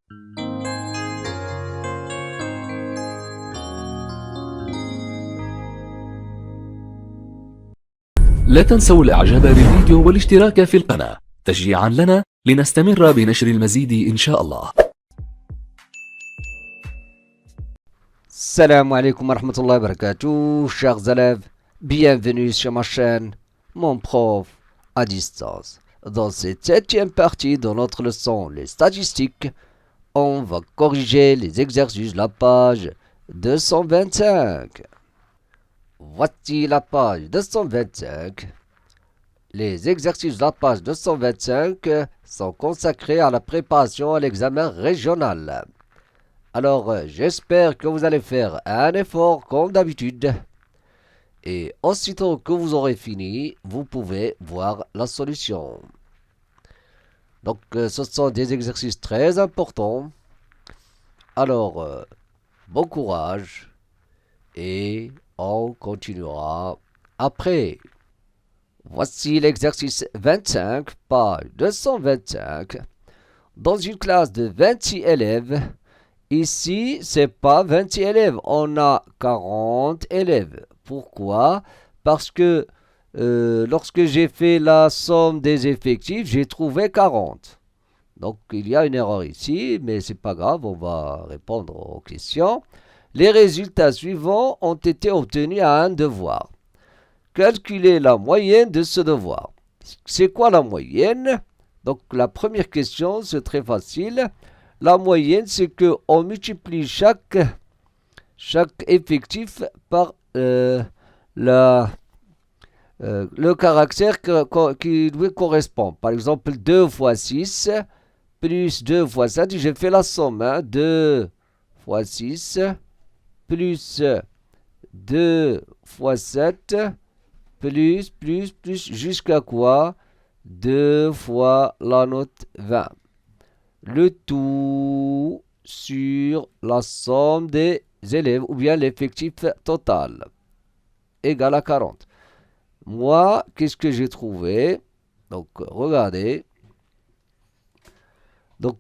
لا تنسوا الإعجاب بالفيديو والاشتراك في القناة تشجيعا لنا لنستمر بنشر المزيد إن شاء الله. Salam alaikum wa rahmatullahi wa barakatuh, chers élèves, bienvenue sur ma chaîne, mon prof à distance. Dans cette 7e partie de notre leçon, les statistiques, on va corriger les exercices de la page 225. Voici la page 225. Les exercices de la page 225 sont consacrés à la préparation à l'examen régional. Alors, j'espère que vous allez faire un effort comme d'habitude. Et aussitôt que vous aurez fini, vous pouvez voir la solution. Donc, ce sont des exercices très importants. Alors, bon courage et on continuera après. Voici l'exercice 25, page 225. Dans une classe de 26 élèves, ici, c'est pas 26 élèves, on a 40 élèves. Pourquoi? Parce que lorsque j'ai fait la somme des effectifs, j'ai trouvé 40. Donc, il y a une erreur ici, mais c'est pas grave, on va répondre aux questions. Les résultats suivants ont été obtenus à un devoir. Calculer la moyenne de ce devoir. C'est quoi la moyenne? Donc, la première question, c'est très facile. La moyenne, c'est qu'on multiplie chaque effectif par le caractère qui lui correspond. Par exemple, 2 fois 6 plus 2 fois 7. J'ai fait la somme. 2 fois 6 plus 2 fois 7 plus jusqu'à quoi? 2 fois la note 20. Le tout sur la somme des élèves ou bien l'effectif total égal à 40. Moi, qu'est-ce que j'ai trouvé? Donc, regardez. Donc,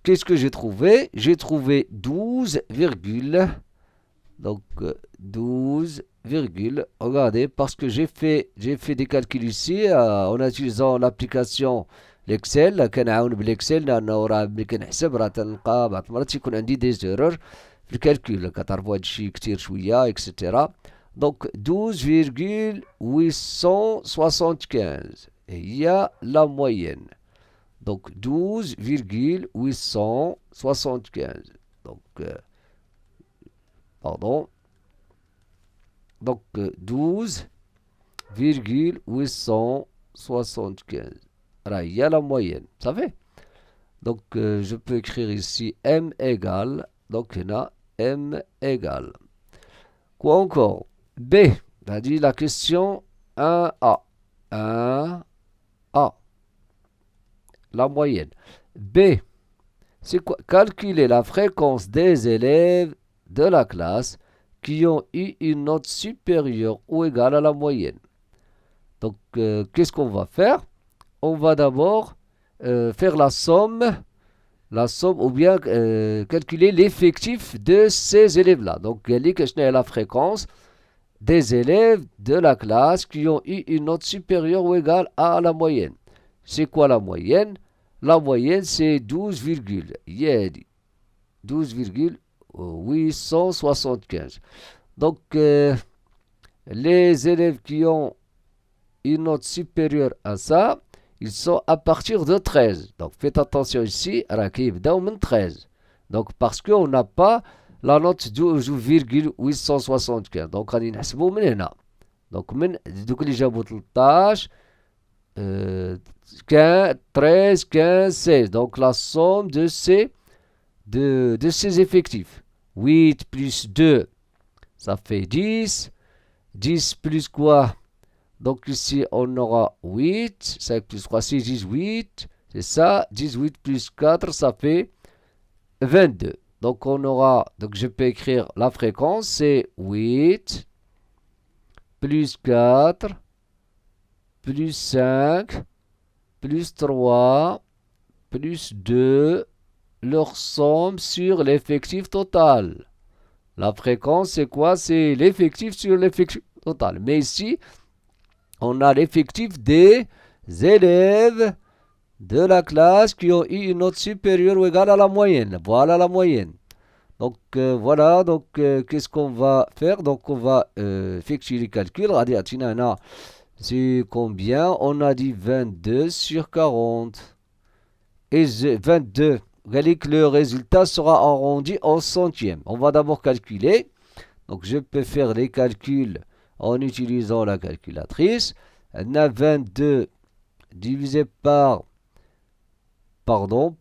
qu'est-ce que j'ai trouvé? J'ai trouvé 12, donc 12, regardez, parce que j'ai fait des calculs ici en utilisant l'application l'Excel. كنعاون بالإكسل لأنه راه ملي كنحسب راه تلقى بعض المرات يكون عندي دي زيرور في الكالكول. كتعرفوا هادشي كتير شوية إكسيتيرا. دونك 12,875 هي لا موين. Donc 12,875. Donc, pardon. Donc 12,875. Là, il y a la moyenne. Vous savez? Donc, je peux écrire ici M égale. Donc, il y a M égale. Quoi encore? B. On a dit la question 1A. 1A. La moyenne. B. C'est quoi? Calculer la fréquence des élèves de la classe qui ont eu une note supérieure ou égale à la moyenne. Donc, qu'est-ce qu'on va faire? On va d'abord faire la somme ou bien calculer l'effectif de ces élèves-là. Donc, quelle est la fréquence des élèves de la classe qui ont eu une note supérieure ou égale à la moyenne. C'est quoi la moyenne? La moyenne, c'est 12,875. Donc, les élèves qui ont une note supérieure à ça, ils sont à partir de 13. Donc, faites attention ici, Rakib Daumen 13. Donc, parce qu'on n'a pas la note 12,875. Donc, on va نحسبوا من هنا. Donc, من دوك اللي جابوا 13 13, 15, 16. Donc, la somme de ces effectifs. 8 plus 2, ça fait 10. 10 plus quoi? Donc, ici, on aura 8. 5 plus 3, c'est 18. C'est ça. 18 plus 4, ça fait 22. Donc, on aura... Donc, je peux écrire la fréquence. C'est 8 plus 4 plus 5 plus 3 plus 2 leur somme sur l'effectif total. La fréquence, c'est quoi? C'est l'effectif sur l'effectif total. Mais ici, on a l'effectif des élèves de la classe qui ont eu une note supérieure ou égale à la moyenne. Voilà la moyenne. Donc voilà, donc qu'est-ce qu'on va faire? Donc on va effectuer les calculs. C'est combien? On a dit 22 sur 40. Et 22. Regardez que le résultat sera arrondi au centième. On va d'abord calculer. Donc je peux faire les calculs en utilisant la calculatrice. On a 22 divisé par... Pardon,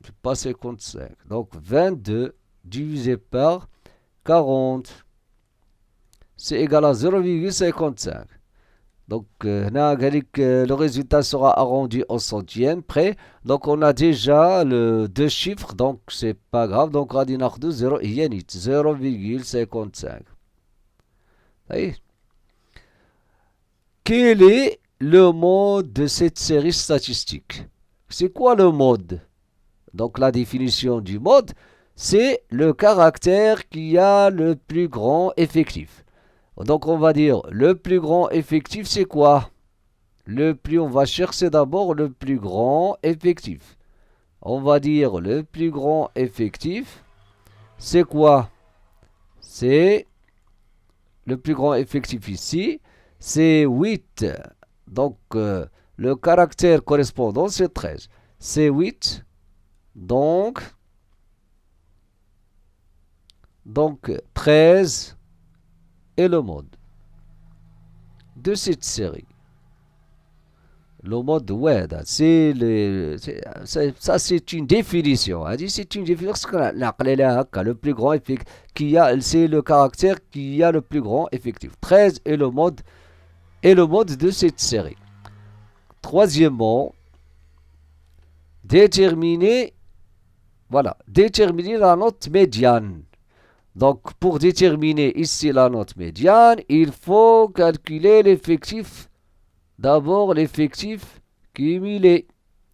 c'est pas 55. Donc 22 divisé par 40, c'est égal à 0,55. Donc le résultat sera arrondi au centième près. Donc on a déjà le deux chiffres, donc c'est pas grave. Donc on a dit 0,55. Quel est le mode de cette série statistique? C'est quoi le mode? Donc la définition du mode, c'est le caractère qui a le plus grand effectif. Donc on va dire le plus grand effectif, c'est quoi? On va chercher d'abord le plus grand effectif. On va dire le plus grand effectif, c'est quoi? C'est le plus grand effectif ici, c'est 8. Donc le caractère correspondant, c'est 13. C'est 8. Donc 13 est le mode de cette série. Le mode WED, c'est une définition. C'est une définition. Le plus grand effectif c'est le caractère qui a le plus grand effectif. 13 est le mode de cette série. Troisièmement, déterminer la note médiane. Donc, pour déterminer ici la note médiane, il faut calculer l'effectif. D'abord, l'effectif cumulé.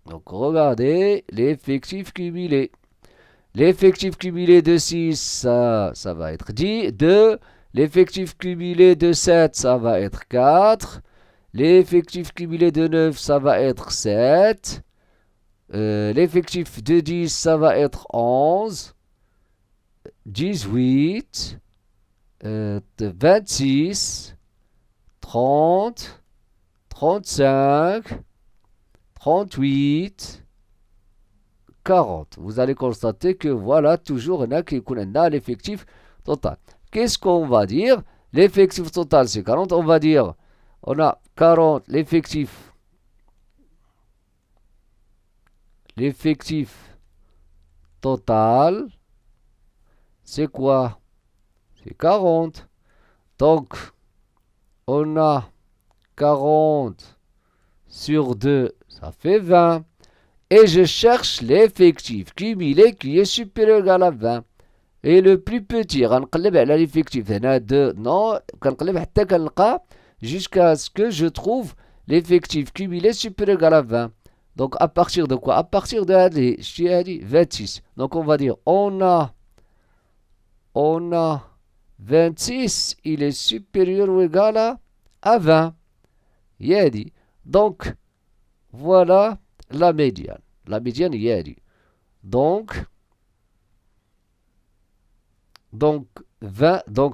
Donc, regardez l'effectif cumulé. L'effectif cumulé de 6, ça va être 10. 2. L'effectif cumulé de 7, ça va être 4. L'effectif cumulé de 9, ça va être 7. L'effectif de 10, ça va être 11. 18, 26, 30, 35, 38, 40. Vous allez constater que voilà, toujours on a l'effectif total. Qu'est-ce qu'on va dire? L'effectif total, c'est 40. On va dire, on a 40, l'effectif total, c'est quoi? C'est 40. Donc, on a 40 sur 2, ça fait 20. Et je cherche l'effectif cumulé qui est supérieur ou égal à 20. Et le plus petit, غنقلب على l'effectif. هنا 2, non, كنقلب حتى كنلقى jusqu'à ce que je trouve l'effectif cumulé supérieur ou égal à 20. Donc, à partir de quoi? À partir de 26. Donc, on va dire, on a 26, il est supérieur ou égal à 20. Yadi. Donc, voilà la médiane. La médiane, yadi. Donc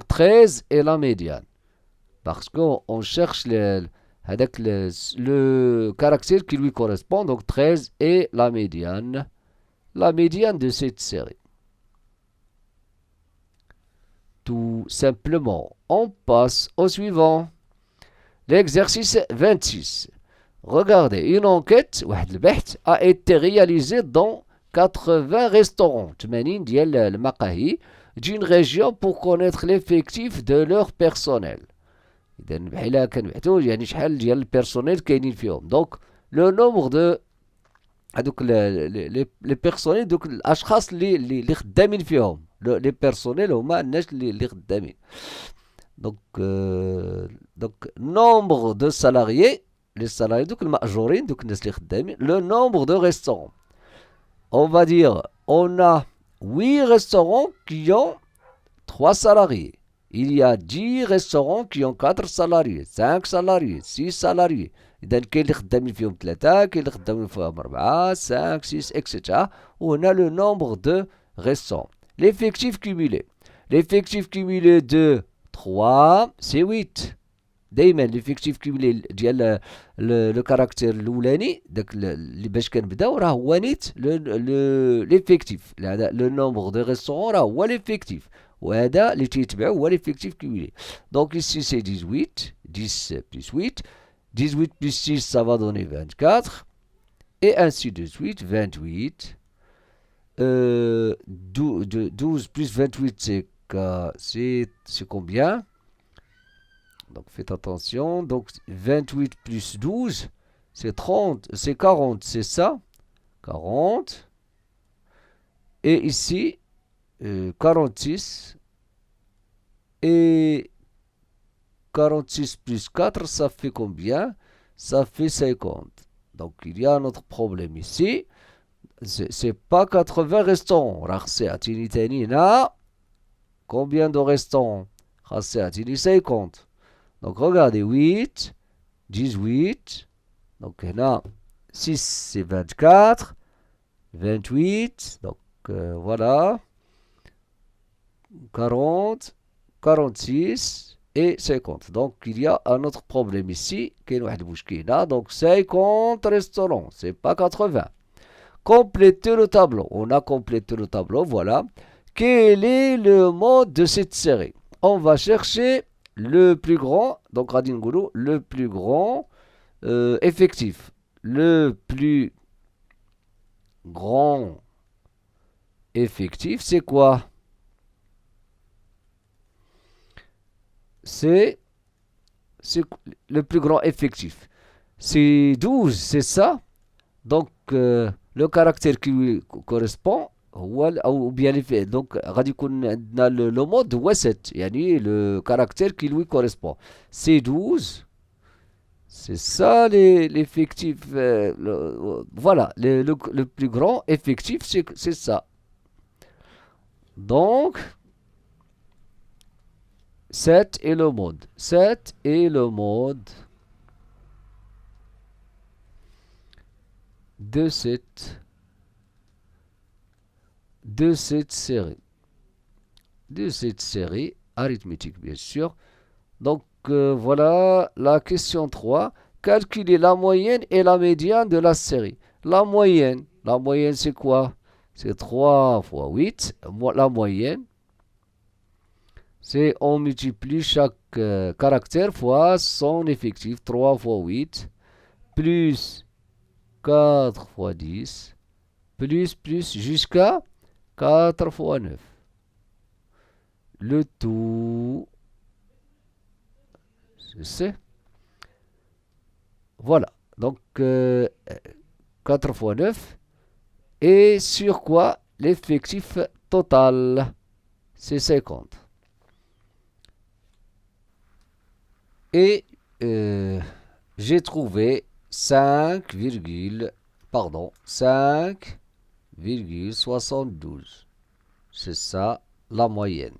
13 est la médiane. Parce qu'on cherche le caractère qui lui correspond. Donc 13 est la médiane. La médiane de cette série. Tout simplement, on passe au suivant. L'exercice 26. Regardez, une enquête a été réalisée dans 80 restaurants d'une région pour connaître l'effectif de leur personnel. Donc, le nombre de les personnels, donc الاشخاص اللي خدامين فيهم les personnels هما الناس اللي خدامين. Donc nombre de salariés, les salariés donc المأجورين donc الناس اللي خدامين, le nombre de restaurants. On va dire on a 8 restaurants qui ont 3 salariés. Il y a 10 restaurants qui ont 4 salariés, 5 salariés, 6 salariés. إذا كاين اللي خدامين فيهم 3 كاين اللي خدامين فيهم 4 5 6 etc. وهنا le nombre de restaurants. L'effectif cumulé. L'effectif cumulé de 3 c'est 8. دايما l'effectif cumulé ديال لو كاركتير الاولاني داك اللي باش كنبداو راه هو نيت ليفيكتيف. هذا لو نومبر دو ريستورون راه هو ليفيكتيف وهذا اللي تيتبعو هو l'effectif cumulé. Donc ici c'est 18, 10 plus 8, 18 plus 6 ça va donner 24 et ainsi de suite. 28, 12 plus 28 c'est combien? Donc faites attention. Donc 28 plus 12 c'est 30, c'est 40, c'est ça, 40. Et ici 46 et 46 plus 4 ça fait combien? Ça fait 50. Donc il y a un autre problème ici, c'est pas 80 restaurants. Combien de restaurants? 50. Donc regardez 8, 18, donc là 6 c'est 24, 28, donc voilà, 40, 46 et 50. Donc il y a un autre problème ici, donc 50 restaurants, c'est pas 80. Complétez le tableau. On a complété le tableau, voilà. Quel est le mode de cette série? On va chercher le plus grand, donc Radin Goulou, le plus grand effectif. Le plus grand effectif, c'est quoi? C'est le plus grand effectif. C'est 12, c'est ça? Donc, le caractère qui lui correspond, ou bien les faits. Donc, le mode هو 7, يعني le caractère qui lui correspond. C'est 12. C'est ça l'effectif. Voilà, le plus grand effectif, c'est ça. Donc, 7 est le mode. 7 est le mode de cette série. De cette série arithmétique, bien sûr. Donc, voilà la question 3. Calculer la moyenne et la médiane de la série. La moyenne c'est quoi? C'est 3 fois 8. La moyenne, c'est on multiplie chaque caractère fois son effectif. 3 fois 8 plus 4 fois 10 plus jusqu'à 4 fois 9. Le tout, c'est voilà. Donc 4 fois 9. Et sur quoi? L'effectif total, c'est 50. Et j'ai trouvé 5,72. C'est ça la moyenne.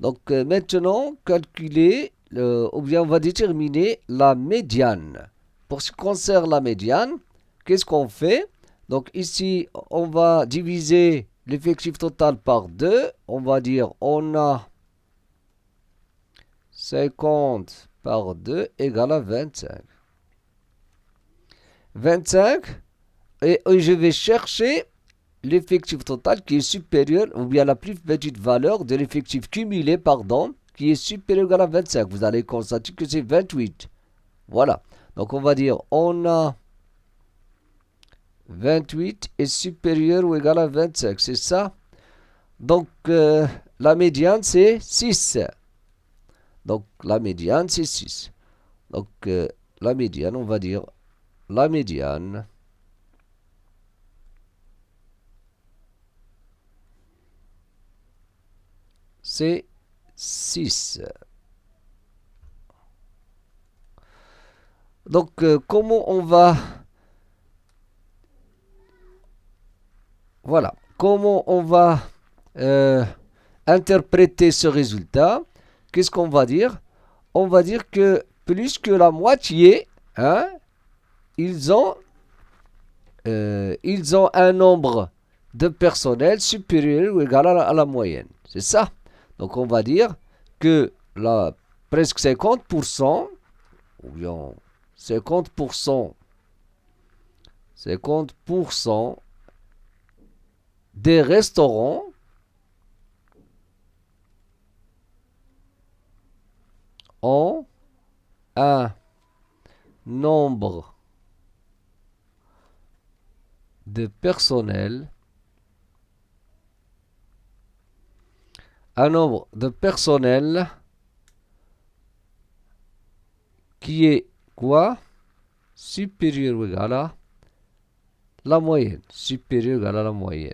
Donc maintenant, calculer, ou bien on va déterminer la médiane. Pour ce qui concerne la médiane, qu'est-ce qu'on fait? Donc ici, on va diviser l'effectif total par 2. On va dire, on a 50 par 2 égale à 25. 25, et je vais chercher l'effectif total qui est supérieur, ou bien la plus petite valeur de l'effectif cumulé, qui est supérieur ou égal à 25. Vous allez constater que c'est 28. Voilà. Donc on va dire, on a 28 est supérieur ou égal à 25. C'est ça. Donc la médiane c'est 6. Donc la médiane c'est 6. Donc la médiane, on va dire, la médiane c'est 6. Donc comment on va... Voilà. comment on va interpréter ce résultat? Qu'est-ce qu'on va dire? On va dire que plus que la moitié, hein, ils ont un nombre de personnel supérieur ou égal à la moyenne. C'est ça. Donc on va dire que presque 50%, ou bien 50% des restaurants ont un nombre de personnel, qui est quoi? Supérieur ou égal à la moyenne. Supérieur ou égal à la moyenne.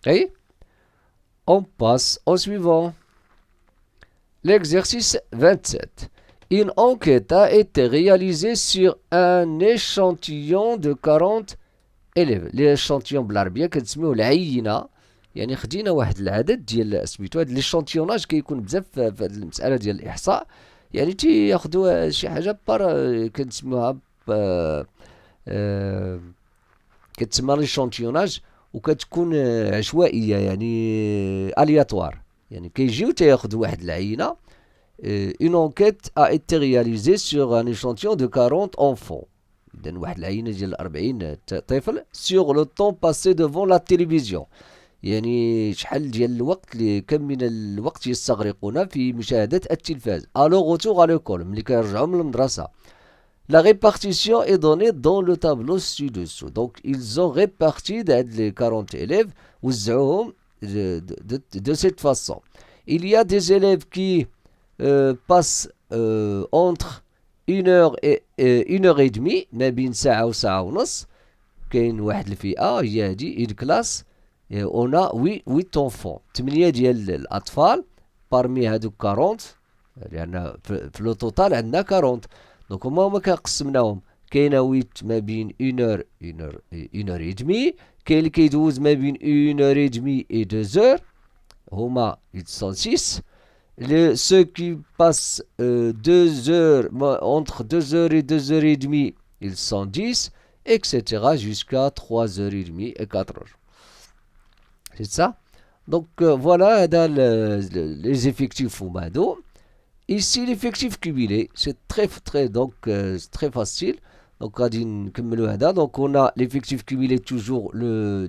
Et on passe au suivant. L'exercice 27. Une enquête a été réalisée sur un échantillon de 40 élèves. L'échantillon بالعربية كنسميوه العينة. يعني خدينا واحد العدد ديال سميتو هاد ليشانتيوناج كيكون بزاف في هاد المسألة ديال الإحصاء. يعني تياخدو شي حاجة كنسموها كتسمى ليشانتيوناج وكتكون عشوائية يعني الياتوار. يعني كيجيو تياخدو واحد العينة. Une enquête a été réalisée sur un échantillon de 40 enfants. إذن واحد العينة ديال 40 طفل sur le temps passé devant la télévision. يعني شحال ديال الوقت كم من الوقت يستغرقون في مشاهدة التلفاز. Alors retour à l'école ملي كيرجعوا من المدرسة. La répartition est donnée dans le tableau ci-dessous. Donc ils ont réparti les 40 élèves وزعوهم de cette façon. Il y a des élèves qui passent entre 1 heure et 1 heure et demie ما بين ساعة وساعة ونص. كاين واحد الفئة هي هادي une classe. On a 8 enfants 8 ديال الأطفال parmi هادوك 40 لأن في لو توتال عندنا 40. دونك هما كقسمناهم. كاينه 8 ما بين 1 heure et demie. كاين اللي كيدوز ما بين 1 heure et demie et 2 heures. هما ils sont 6. Ceux qui passent 2 heures entre 2 heures et 2 heures et demie ils sont 10, etc. jusqu'à 3 heures et demie et 4 heures. C'est ça. Donc voilà les effectifs هادو. Ici l'effectif cumulé, c'est très facile. Donc غادي نكملوا هذا. Donc on a l'effectif cumulé toujours le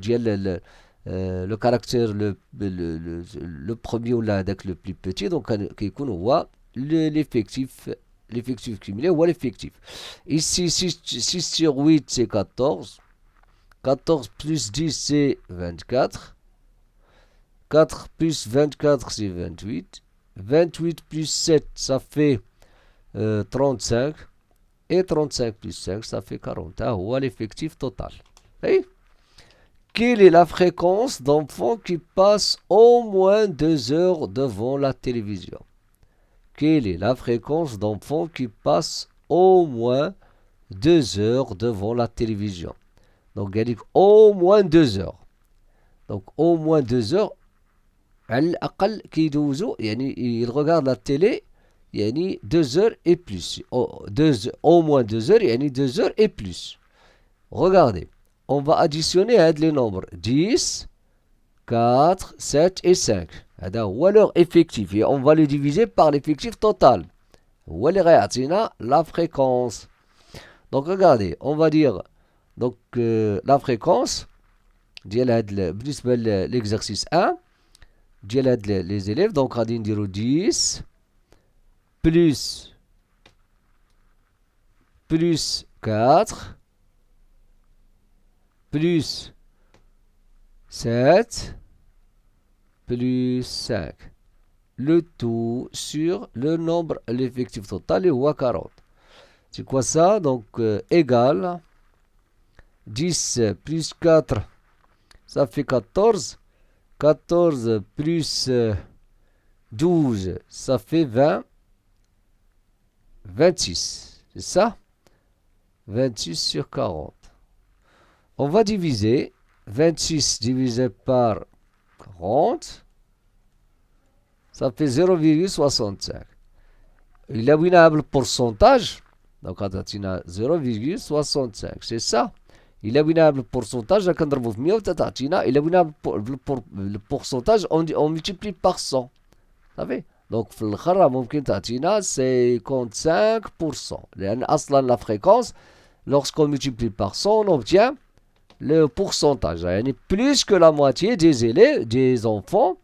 caractère le premier ou هذاك le plus petit. Donc كيكون هو l'effectif cumulé هو l'effectif. Ici 6 sur 8 c'est 14. 14 plus 10 c'est 24. 4 plus 24 c'est 28. 28 plus 7 ça fait 35. Et 35 plus 5 ça fait 40. هو l'effectif total. Et quelle est la fréquence d'enfants qui passent au moins 2 heures devant la télévision? Quelle est la fréquence d'enfants qui passent au moins 2 heures devant la télévision? Donc قال لك au moins 2 heures. Donc au moins 2 heures على الأقل كيدوزو يعني il regarde la télé يعني 2 heures et plus. Au moins 2 heures يعني 2 heures et plus. Regardez, on va additionner les nombres 10, 4, 7 et 5. هذا هو leur effectif et on va le diviser par l'effectif total. هو اللي غيعطينا la fréquence. Donc regardez, on va dire donc la fréquence ديال هاد بالنسبة l'exercice 1 ديال هاد les élèves. Donc غادي نديرو 10 plus 4 plus 7 plus 5. Le tout sur le nombre, l'effectif total est 40. C'est quoi ça? Donc égal 10 plus 4 ça fait 14. 14 plus 12 ça fait 20. 26. C'est ça? 26 sur 40. On va diviser 26 divisé par 40. Ça fait 0,65. Il a le pourcentage. Donc, on a 0,65. C'est ça. Il a le pourcentage. Il a le pourcentage. On multiplie par 100. Vous savez? Donc, ممكن تعطينا 55%. La fréquence, lorsqu'on multiplie par 100, on obtient le pourcentage. Yani plus que la moitié des élèves, des enfants,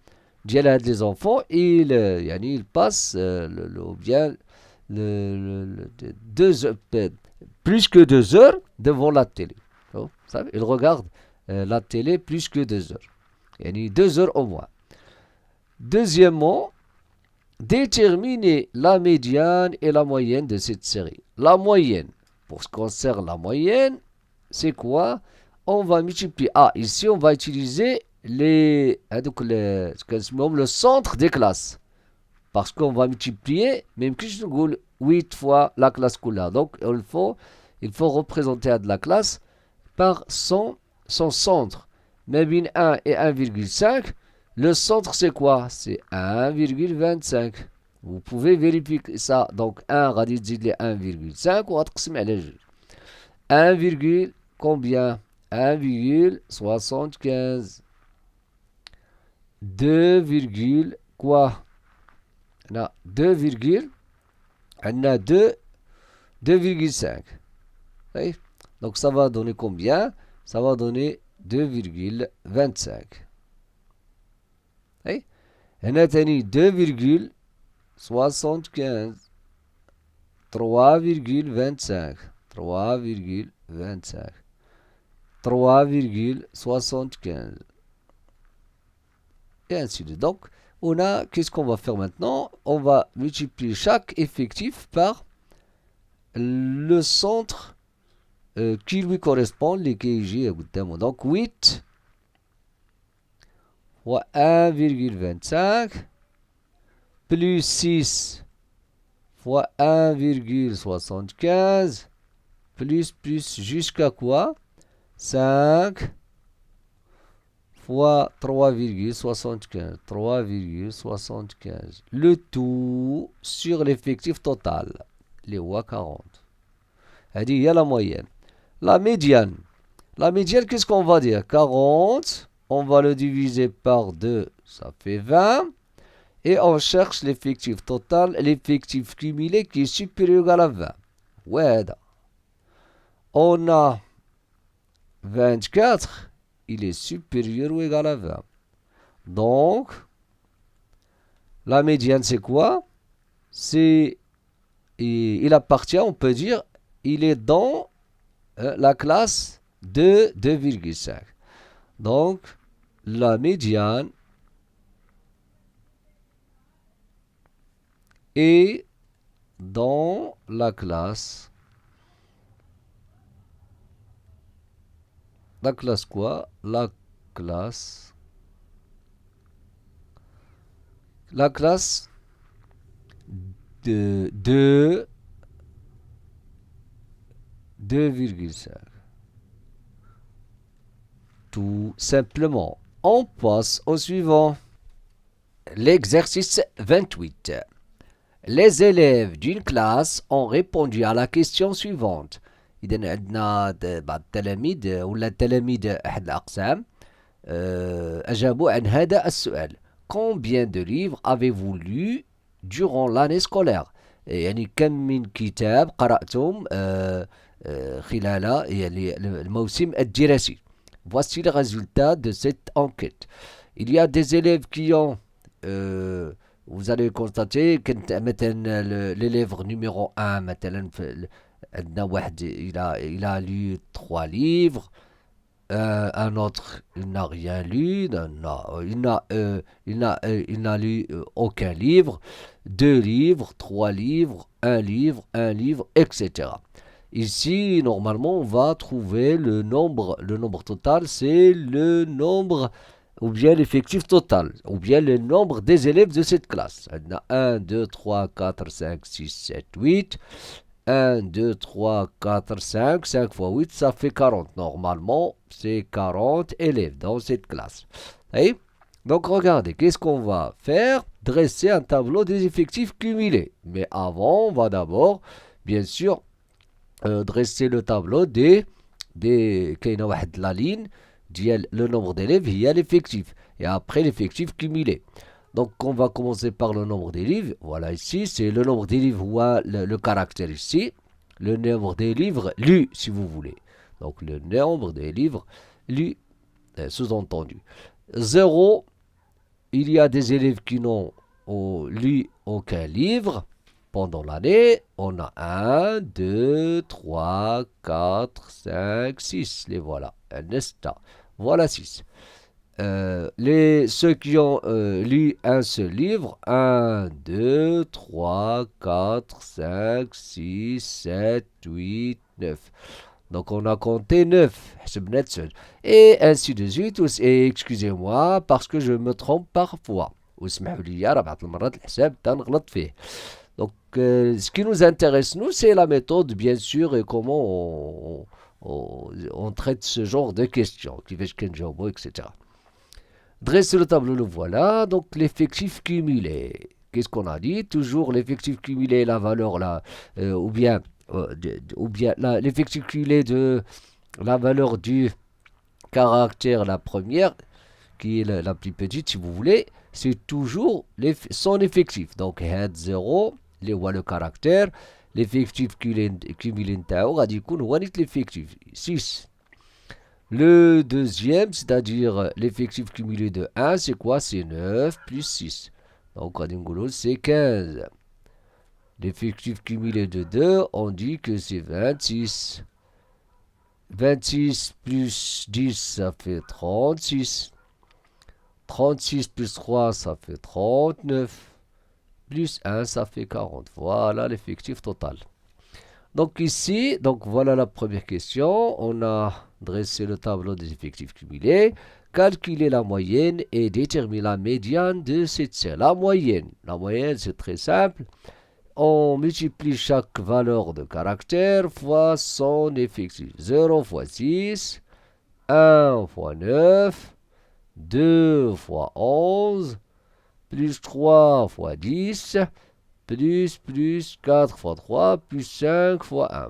des enfants, ils passent plus que 2 heures devant la télé. Vous savez, ils regardent la télé plus que 2 heures. Yani 2 heures au moins. Deuxièmement, déterminer la médiane et la moyenne de cette série. La moyenne, pour ce qui concerne la moyenne, c'est quoi? On va multiplier. Ici, on va utiliser le centre des classes. Parce qu'on va multiplier, même que je 8 fois la classe couleur. Donc, il faut représenter de la classe par son centre. Même 1 et 1,5. Le centre, c'est quoi? C'est 1,25. Vous pouvez vérifier ça. Donc, 1 radis de 1,5 ou 1, combien? 1,75. 2, quoi? Non, 2, on a 2,5. Donc, ça va donner combien? Ça va donner 2,25. هنا تاني 2,75 3,25 3,75 et ainsi de suite. Donc, qu'est-ce qu'on va faire maintenant? On va multiplier chaque effectif par le centre qui lui correspond, les KIG. Donc, 8 fois 1,25 plus 6 fois 1,75 plus jusqu'à quoi? 5 fois 3,75. Le tout sur l'effectif total. Les 40. Il y a la moyenne. La médiane. La médiane, qu'est-ce qu'on va dire? 40. On va le diviser par 2. Ça fait 20. Et on cherche l'effectif total, l'effectif cumulé qui est supérieur à la 20. Ouais. On a 24. Il est supérieur ou égal à 20. Donc, la médiane, c'est quoi? Il appartient, on peut dire, il est dans la classe de 2,5. Donc, la médiane est dans la classe. La classe quoi? La classe de 2,5. Tout simplement. On passe au suivant. L'exercice 28. Les élèves d'une classe ont répondu à la question suivante. إذن عندنا بعض التلاميذ ولا التلاميذ أحد الأقسام أجابوا عن هذا السؤال. Combien de livres avez-vous lu durant l'année scolaire? يعني كم من كتاب قرأتم خلال يعني الموسم الدراسي. Voici le résultat de cette enquête. Il y a des élèves qui ont vous allez constater que l'élève numéro 1 مثلا عندنا واحد il a lu 3 livres, un autre il n'a rien lu, il n'a lu aucun livre, 2 livres, 3 livres, 1 livre, etc. Ici, normalement, on va trouver le nombre total, c'est le nombre ou bien l'effectif total, ou bien le nombre des élèves de cette classe. On a 1, 2, 3, 4, 5, 6, 7, 8. 1, 2, 3, 4, 5. 5 fois 8, ça fait 40. Normalement, c'est 40 élèves dans cette classe. Et donc, regardez, qu'est-ce qu'on va faire? Dresser un tableau des effectifs cumulés. Mais avant, on va d'abord, bien sûr, dresser le tableau كاينه واحد la ligne ديال le nombre d'élèves هي l'effectif et après l'effectif cumulé. Donc on va commencer par le nombre des livres. Voilà, ici c'est le nombre des livres ou le caractère ici, le nombre des livres lus si vous voulez. Donc le nombre des livres lus, sous-entendu 0, il y a des élèves qui n'ont lu aucun livre. Pendant l'année, on a 1, 2, 3, 4, 5, 6. Les voilà. Nesta. Voilà 6. Ceux qui ont lu un seul livre, 1, 2, 3, 4, 5, 6, 7, 8, 9. Donc on a compté 9. Et ainsi de suite. Et excusez-moi parce que je me trompe parfois. Donc, ce qui nous intéresse, nous, c'est la méthode, bien sûr, et comment on traite ce genre de questions, etc. Dresser le tableau, le voilà. Donc, l'effectif cumulé. Qu'est-ce qu'on a dit? Toujours l'effectif cumulé, la valeur là, ou bien l'effectif cumulé de la valeur du caractère, la première, qui est la plus petite, si vous voulez, c'est toujours son effectif. Donc, head 0, اللي هو le caractère, l'effectif cumulé نتاعو غادي يكون هو نيت l'effectif 6. Le deuxième, c'est-à-dire l'effectif cumulé de 1, c'est quoi? C'est 9 plus 6. Donc, غادي نقولو c'est 15. L'effectif cumulé de 2, on dit que c'est 26. 26 plus 10, ça fait 36. 36 plus 3, ça fait 39. Plus 1, ça fait 40. Voilà l'effectif total. Donc ici, voilà la première question. On a dressé le tableau des effectifs cumulés. Calculer la moyenne et déterminer la médiane de cette série. La moyenne, c'est très simple. On multiplie chaque valeur de caractère fois son effectif. 0 fois 6, 1 fois 9, 2 fois 11, plus 3 fois 10, plus 4 fois 3, plus 5 fois 1.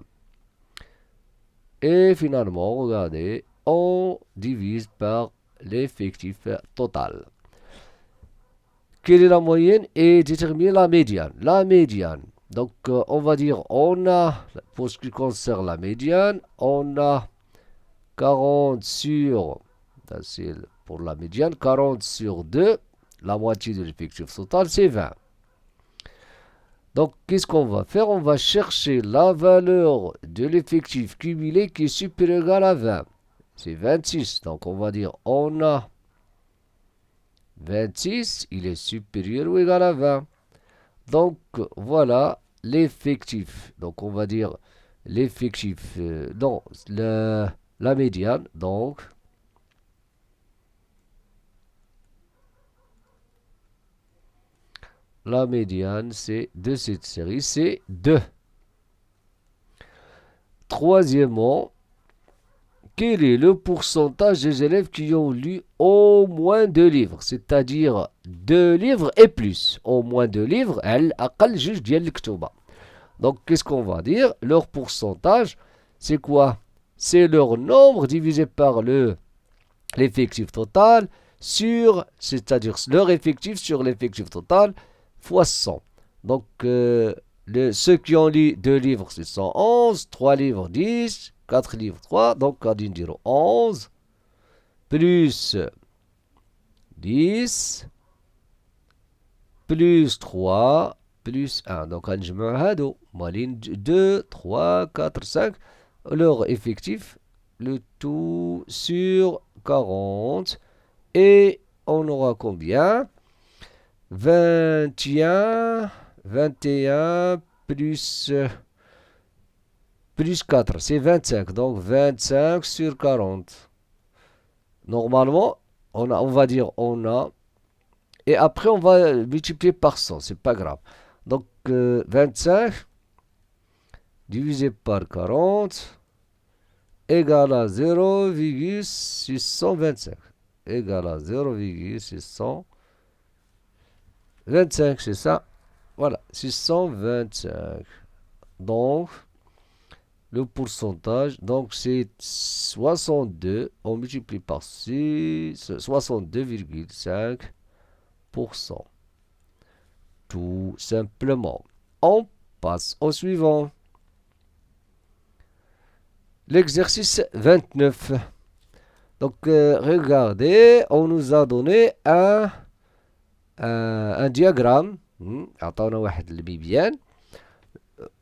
Et finalement, regardez, on divise par l'effectif total. Quelle est la moyenne et déterminer la médiane? La médiane. Donc, on va dire, on a, pour ce qui concerne la médiane, on a 40 sur, c'est pour la médiane, 40 sur 2, la moitié de l'effectif total, c'est 20. Donc, qu'est-ce qu'on va faire? On va chercher la valeur de l'effectif cumulé qui est supérieur ou égal à 20. C'est 26. Donc, on va dire, on a 26, il est supérieur ou égal à 20. Donc, voilà l'effectif. Donc, on va dire l'effectif, la médiane, donc, la médiane de cette série, c'est 2. Troisièmement, quel est le pourcentage des élèves qui ont lu au moins 2 livres? C'est-à-dire 2 livres et plus. Au moins 2 livres, أقل جوج ديال الكتوبة. Donc, qu'est-ce qu'on va dire? Leur pourcentage, c'est quoi? C'est leur nombre divisé par l'effectif total c'est-à-dire leur effectif sur l'effectif total fois 100. Donc, ceux qui ont lu 2 livres, c'est 111, 3 livres, 10, 4 livres, 3. Donc, on va dire 11 plus 10 plus 3 plus 1. Donc, on va dire 2, 3, 4, 5. Leur effectif, le tout sur 40. Et on aura combien? 21 plus 4, c'est 25. Donc 25 sur 40. Normalement, on va dire on a. Et après, on va multiplier par 100. C'est pas grave. Donc 25 divisé par 40 égale à 0,625. Égale à 0,625, c'est ça. Voilà, 625. Donc, le pourcentage, donc c'est 62, on multiplie par 6, 62,5%. Tout simplement. On passe au suivant. L'exercice 29. Donc, regardez, on nous a donné un diagramme. عطاونا واحد البيبيان.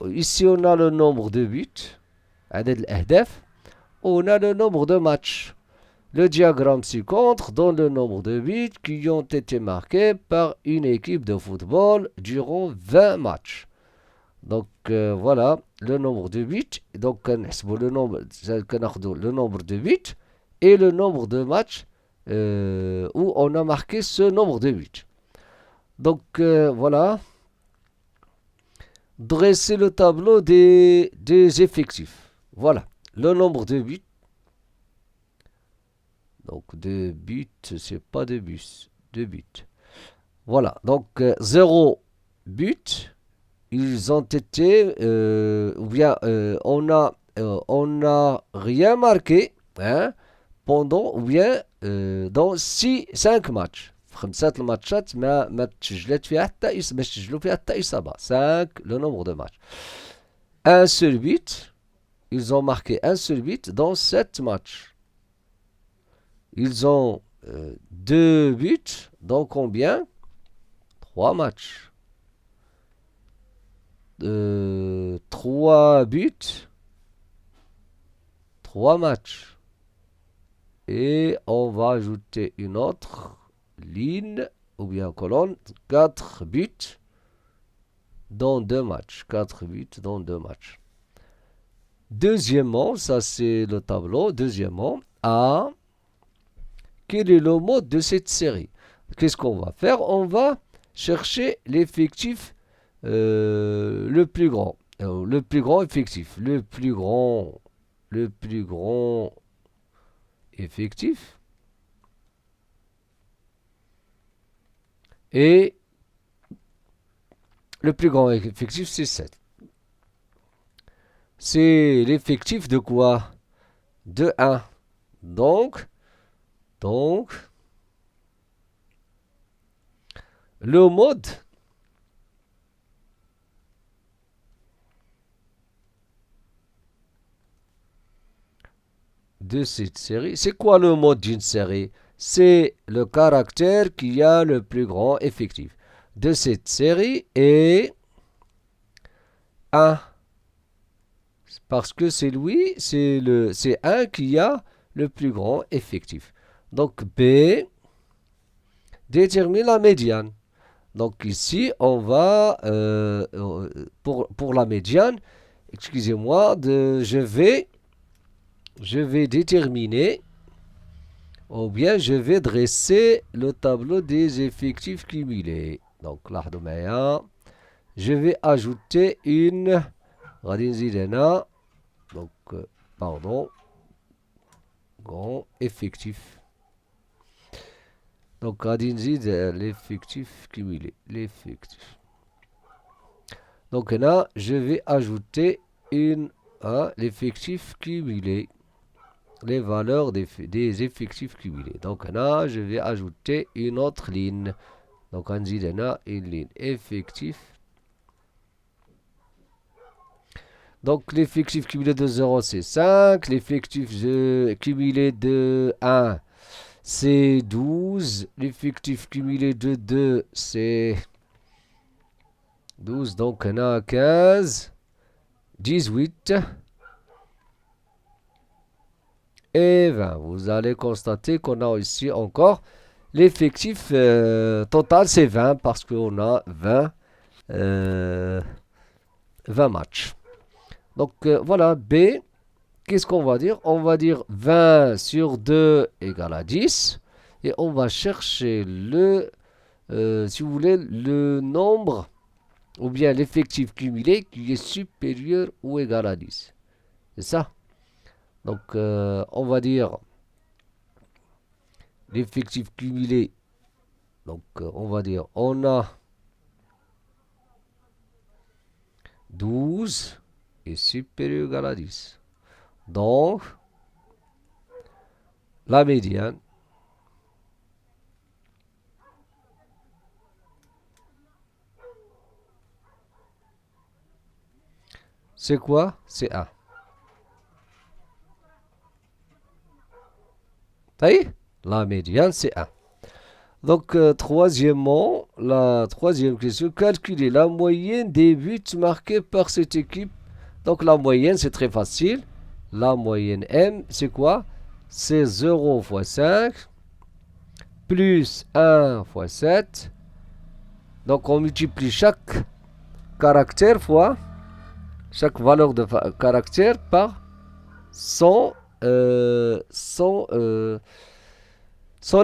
Ici, on a le nombre de buts. عدد الأهداف. On a le nombre de matchs. Le diagramme ci-contre donne le nombre de buts qui ont été marqués par une équipe de football durant 20 matchs. Donc voilà le nombre de buts. Donc le nombre de buts et le nombre de matchs où on a marqué ce nombre de buts. Donc voilà. Dresser le tableau des effectifs. Voilà le nombre de buts. Donc de buts, c'est pas de bus, de buts. Voilà, donc 0 but. Ils ont été, ou bien on a rien marqué pendant, ou bien dans 5 matchs. 5 الماتشات ما تسجلت فيها حتى ما تسجلوا فيها حتى إصابة. 5 le nombre de matchs. Un seul but. Ils ont marqué un seul but dans 7 matchs. Ils ont 2 buts dans combien? 3 matchs. 3 buts, 3 matchs. Et on va ajouter une autre ligne ou bien colonne. 4 buts dans 2 matchs. 4 buts dans 2 matchs. Deuxièmement, ça c'est le tableau. Deuxièmement, A. Quel est le mode de cette série? Qu'est-ce qu'on va faire? On va chercher l'effectif le plus grand. Le plus grand effectif. Le plus grand effectif. Et le plus grand effectif, c'est 7. C'est l'effectif de quoi? De 1. Donc, le mode de cette série, c'est quoi le mode d'une série? C'est le caractère qui a le plus grand effectif de cette série est 1. Parce que c'est lui, c'est 1 qui a le plus grand effectif. Donc B détermine la médiane. Donc ici, on va, pour la médiane, excusez-moi, je vais déterminer, ou bien je vais dresser le tableau des effectifs cumulés. Donc là, je vais ajouter une, donc, pardon, grand effectif. Donc, l'effectif cumulé. L'effectif. Donc là, je vais ajouter l'effectif cumulé. Les valeurs des effectifs cumulés. Donc là, je vais ajouter une autre ligne. Donc, on dit une ligne effectif. Donc, l'effectif cumulé de 0, c'est 5. L'effectif cumulé de 1, c'est 12. L'effectif cumulé de 2, c'est 12. Donc, on a 15, 18 et 20. Vous allez constater qu'on a ici encore l'effectif total, c'est 20 parce qu'on a 20 matchs. Donc, voilà, B. Qu'est-ce qu'on va dire? On va dire 20 sur 2 égale à 10. Et on va chercher si vous voulez, le nombre ou bien l'effectif cumulé qui est supérieur ou égal à 10. C'est ça. Donc, on va dire l'effectif cumulé. Donc, on va dire, on a 12 est supérieur ou égal à 10. Donc, la médiane, c'est quoi? C'est 1. La médiane, c'est 1. Donc, troisièmement, la troisième question, calculer la moyenne des buts marqués par cette équipe. Donc, la moyenne, c'est très facile. La moyenne M, c'est quoi? C'est 0 fois 5 plus 1 fois 7. Donc, on multiplie chaque caractère fois chaque valeur de caractère par son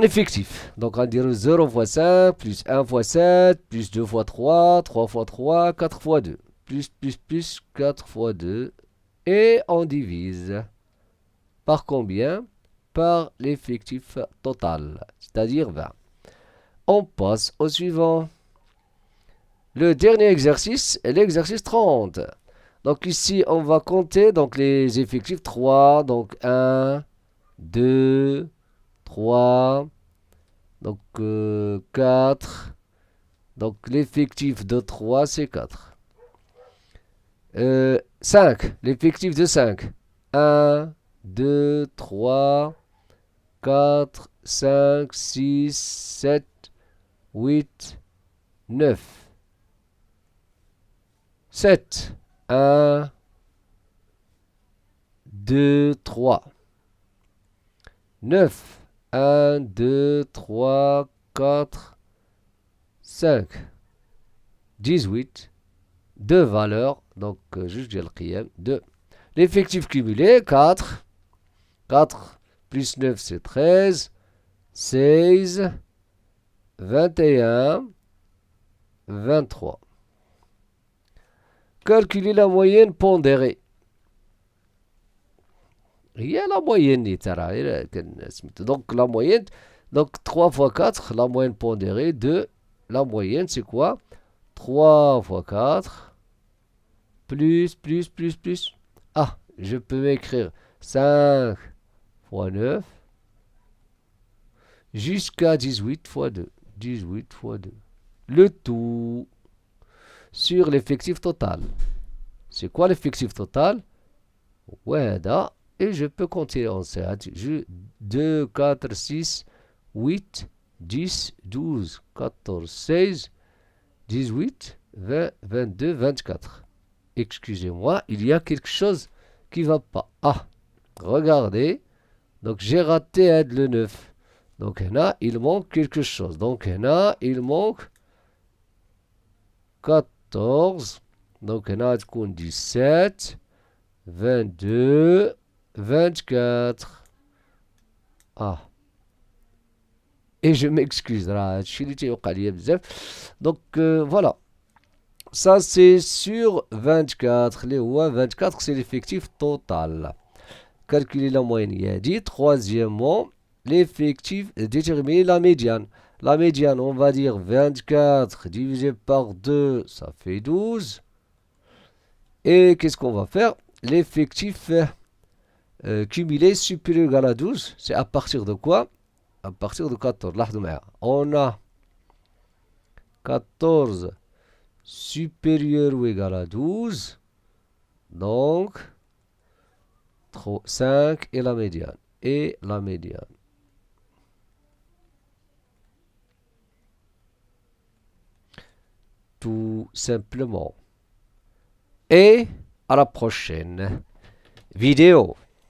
effectif. Donc, on dirait 0 fois 5, plus 1 fois 7, plus 2 fois 3, 3 fois 3, 4 fois 2. Plus 4 fois 2. Et on divise par combien? Par l'effectif total, c'est-à-dire 20. On passe au suivant. Le dernier exercice est l'exercice 30. Donc ici, on va compter donc les effectifs 3. Donc 1, 2, 3. Donc 4. Donc l'effectif de 3, c'est 4. 5. L'effectif de 5. 1, 2, 3, 4, 5, 6, 7, 8, 9. 7. 1, 2, 3. 9. 1, 2, 3, 4, 5. 18. 2 valeurs. Donc, juste le qiyam. 2. L'effectif cumulé, 4. 4 plus 9, c'est 13. 16. 21. 23. Calculer la moyenne pondérée. Il y a la moyenne. Donc la moyenne, donc 3 fois 4, la moyenne pondérée de la moyenne, c'est quoi? 3 fois 4, plus. Ah, je peux m'écrire 5 fois 9, jusqu'à 18 fois 2. 18 fois 2. Le tout sur l'effectif total. C'est quoi l'effectif total? Ouais, là. Et je peux compter en ça. 2, 4, 6, 8, 10, 12, 14, 16, 18, 20, 22, 24. Excusez-moi, il y a quelque chose qui ne va pas. Ah, regardez. Donc, j'ai raté le 9. Donc, là, il manque quelque chose. Donc, là, il manque 14. Donc, là, il compte 17, 22, 24. Ah. Et je m'excuse. Donc, voilà. Ça, c'est sur 24. Les 24, c'est l'effectif total. Calculer la moyenne. Il a dit. Troisièmement, l'effectif, déterminer la médiane. La médiane, on va dire 24 divisé par 2, ça fait 12. Et qu'est-ce qu'on va faire? L'effectif cumulé supérieur ou égal à 12, c'est à partir de quoi? À partir de 14. On a 14 supérieur ou égal à 12. Donc, 5 et la médiane. Et la médiane. Tout simplement. Et à la prochaine vidéo.